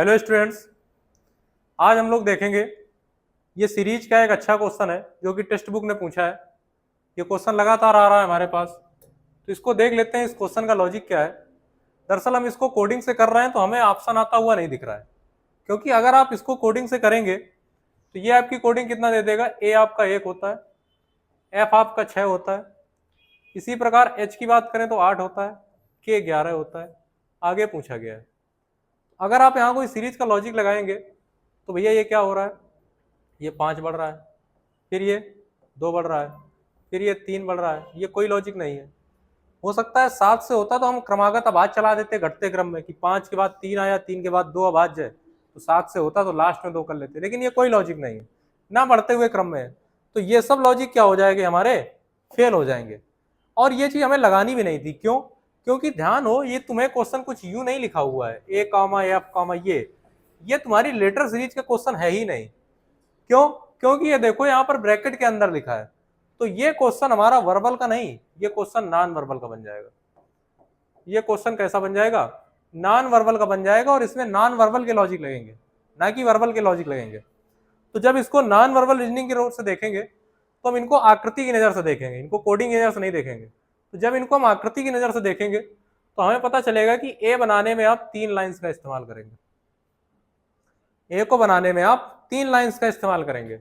Hello students, आज हम लोग देखेंगे ये सीरीज का एक अच्छा क्वेश्चन है जो कि टेक्स्ट बुक ने पूछा है। ये क्वेश्चन लगातार आ रहा है हमारे पास, तो इसको देख लेते हैं इस क्वेश्चन का लॉजिक क्या है। दरअसल हम इसको कोडिंग से कर रहे हैं तो हमें ऑप्शन आता हुआ नहीं दिख रहा है, क्योंकि अगर आप इसको कोडिंग से करेंगे तो ये आपकी कोडिंग कितना दे देगा। ए आपका 1 होता है, एफ आपका 6 होता है, इसी प्रकार एच की बात करें तो 8 होता है, के 11 होता है। आगे पूछा गया है, अगर आप यहाँ कोई सीरीज का लॉजिक लगाएंगे तो भैया ये क्या हो रहा है, ये 5 बढ़ रहा है, फिर ये 2 बढ़ रहा है, फिर ये 3 बढ़ रहा है। ये कोई लॉजिक नहीं है। हो सकता है 7 से होता तो हम क्रमागत आवाज चला देते घटते क्रम में कि 5 के बाद 3 आया, 3 के बाद 2 आवाज जाए, तो 7 से होता तो लास्ट में 2 कर लेते, लेकिन ये कोई लॉजिक नहीं है, ना बढ़ते हुए क्रम में है। तो ये सब लॉजिक क्या हो जाएंगे, हमारे फेल हो जाएंगे। और ये चीज हमें लगानी भी नहीं थी। क्यों? क्योंकि ध्यान हो, ये तुम्हें क्वेश्चन कुछ यूं नहीं लिखा हुआ है ए कॉमा एफ कॉमा ये तुम्हारी लेटर सीरीज का क्वेश्चन है ही नहीं। क्यों? क्योंकि ये देखो यहाँ पर ब्रैकेट के अंदर लिखा है, तो ये क्वेश्चन हमारा वर्बल का नहीं, ये क्वेश्चन नॉन वर्बल का बन जाएगा। ये क्वेश्चन कैसा बन जाएगा? नॉन वर्बल का बन जाएगा, और इसमें नॉन वर्बल के लॉजिक लगेंगे, ना कि वर्बल के लॉजिक लगेंगे। तो जब इसको नॉन वर्बल रीजनिंग के रूप से देखेंगे तो हम इनको आकृति की नजर से देखेंगे, इनको कोडिंग की नजर से नहीं देखेंगे। तो जब इनको हम आकृति की नजर से देखेंगे तो हमें पता चलेगा कि ए बनाने में आप 3 लाइंस का इस्तेमाल करेंगे। ए को बनाने में आप 3 लाइंस का इस्तेमाल करेंगे।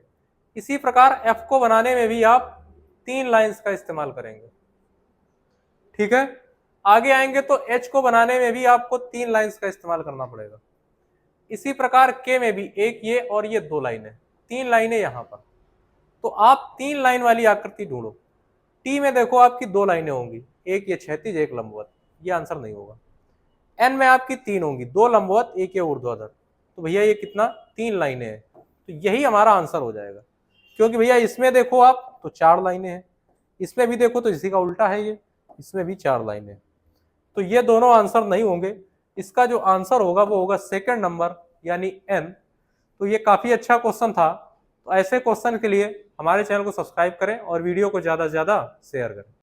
इसी प्रकार एफ को बनाने में भी आप 3 लाइंस का इस्तेमाल करेंगे। ठीक है, आगे आएंगे तो एच को बनाने में भी आपको 3 लाइंस का इस्तेमाल करना पड़ेगा। इसी प्रकार के में भी एक ये और ये 2 लाइनें, 3 लाइनें यहां पर। तो आप 3 लाइन वाली आकृति ढूंढो। टी में देखो आपकी 2 लाइनें होंगी, एक ये क्षैतिज एक लंबवत, ये आंसर नहीं होगा। एन में आपकी 3 होंगी, 2 लंबवत एक ये ऊर्ध्वाधर। तो भैया ये कितना, 3 लाइनें हैं, तो यही हमारा आंसर हो जाएगा। क्योंकि भैया इसमें देखो आप तो 4 लाइनें हैं, इसमें भी देखो तो इसी का उल्टा है, ये इसमें भी 4 लाइनें। तो ये दोनों आंसर नहीं होंगे। इसका जो आंसर होगा वो होगा सेकंड नंबर, यानी एन। तो ये काफी अच्छा क्वेश्चन था। तो ऐसे क्वेश्चन के लिए हमारे चैनल को सब्सक्राइब करें और वीडियो को ज्यादा से ज्यादा शेयर करें।